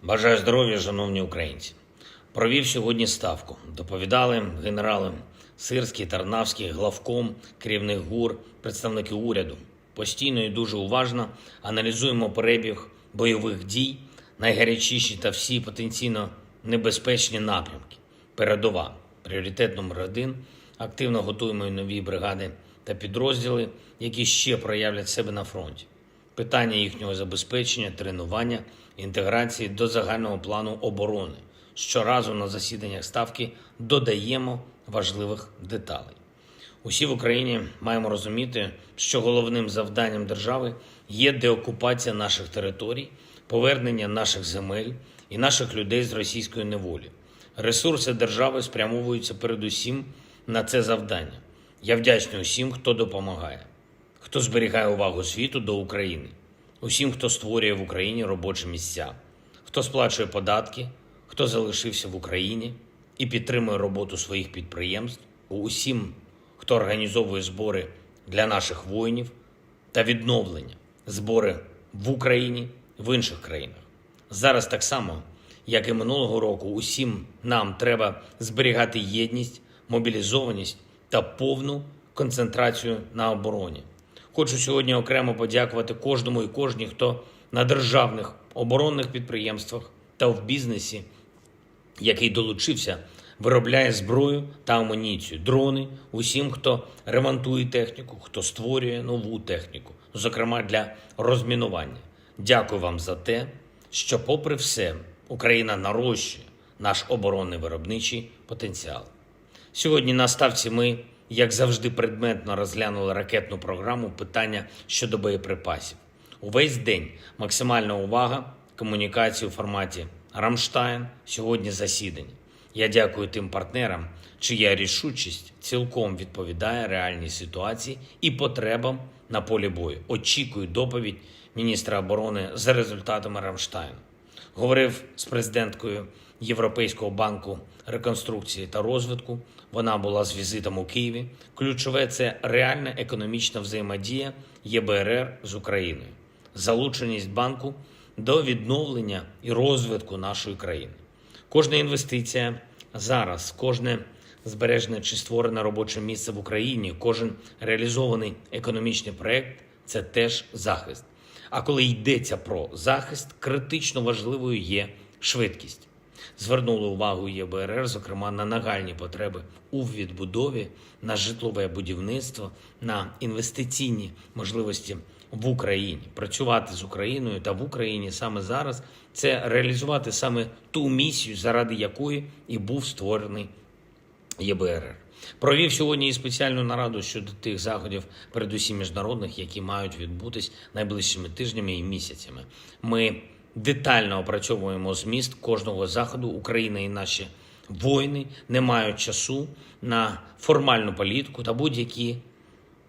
Бажаю здоров'я, шановні українці. Провів сьогодні ставку. Доповідали генерали Сирський, Тарнавський, главком, керівник ГУР, представники уряду. Постійно і дуже уважно аналізуємо перебіг бойових дій, найгарячіші та всі потенційно небезпечні напрямки. Передова, пріоритет номер 1. Активно готуємо і нові бригади та підрозділи, які ще проявлять себе на фронті. Питання їхнього забезпечення, тренування, інтеграції до загального плану оборони. Щоразу на засіданнях ставки додаємо важливих деталей. Усі в Україні маємо розуміти, що головним завданням держави є деокупація наших територій, повернення наших земель і наших людей з російської неволі. Ресурси держави спрямовуються передусім на це завдання. Я вдячний усім, хто допомагає, хто зберігає увагу світу до України, усім, хто створює в Україні робочі місця, хто сплачує податки, хто залишився в Україні і підтримує роботу своїх підприємств, усім, хто організовує збори для наших воїнів та відновлення, збори в Україні, в інших країнах. Зараз так само, як і минулого року, усім нам треба зберігати єдність, мобілізованість та повну концентрацію на обороні. Хочу сьогодні окремо подякувати кожному і кожній, хто на державних оборонних підприємствах та в бізнесі, який долучився, виробляє зброю та амуніцію, дрони, усім, хто ремонтує техніку, хто створює нову техніку, зокрема для розмінування. Дякую вам за те, що попри все Україна нарощує наш оборонний виробничий потенціал. Сьогодні на ставці ми, як завжди, предметно розглянули ракетну програму, питання щодо боєприпасів. Увесь день максимальна увага, комунікації у форматі «Рамштайн», сьогодні засідання. Я дякую тим партнерам, чия рішучість цілком відповідає реальній ситуації і потребам на полі бою. Очікую доповідь міністра оборони за результатами «Рамштайну». Говорив з президенткою Європейського банку реконструкції та розвитку. Вона була з візитом у Києві. Ключове – це реальна економічна взаємодія ЄБРР з Україною. Залученість банку до відновлення і розвитку нашої країни. Кожна інвестиція зараз, кожне збережене чи створене робоче місце в Україні, кожен реалізований економічний проєкт – це теж захист. А коли йдеться про захист, критично важливою є швидкість. Звернули увагу ЄБРР, зокрема, на нагальні потреби у відбудові, на житлове будівництво, на інвестиційні можливості в Україні. Працювати з Україною та в Україні саме зараз – це реалізувати саме ту місію, заради якої і був створений ЄБРР. Провів сьогодні і спеціальну нараду щодо тих заходів, передусім міжнародних, які мають відбутись найближчими тижнями і місяцями. Ми детально опрацьовуємо зміст кожного заходу. Україна і наші воїни не мають часу на формальну політику та будь-які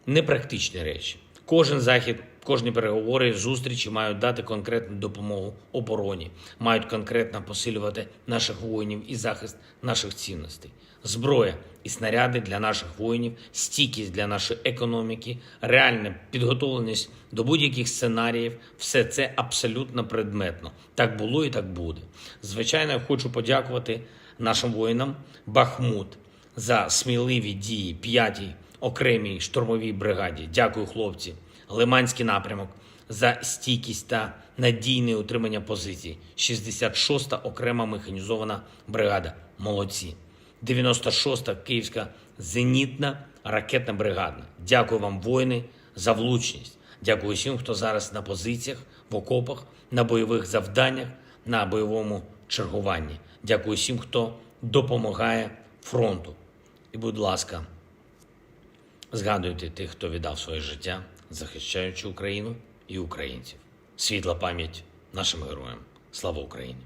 непрактичні речі. Кожен захід, кожні переговори, зустрічі мають дати конкретну допомогу обороні, мають конкретно посилювати наших воїнів і захист наших цінностей. Зброя і снаряди для наших воїнів, стійкість для нашої економіки, реальна підготовленість до будь-яких сценаріїв – все це абсолютно предметно. Так було і так буде. Звичайно, я хочу подякувати нашим воїнам Бахмут за сміливі дії 5-й окремій штурмовій бригаді. Дякую, хлопці. Лиманський напрямок за стійкість та надійне утримання позицій. 66-та окрема механізована бригада. Молодці. 96-та Київська зенітна ракетна бригада. Дякую вам, воїни, за влучність. Дякую всім, хто зараз на позиціях, в окопах, на бойових завданнях, на бойовому чергуванні. Дякую всім, хто допомагає фронту. І, будь ласка, згадуйте тих, хто віддав своє життя, захищаючи Україну і українців. Світла пам'ять нашим героям. Слава Україні!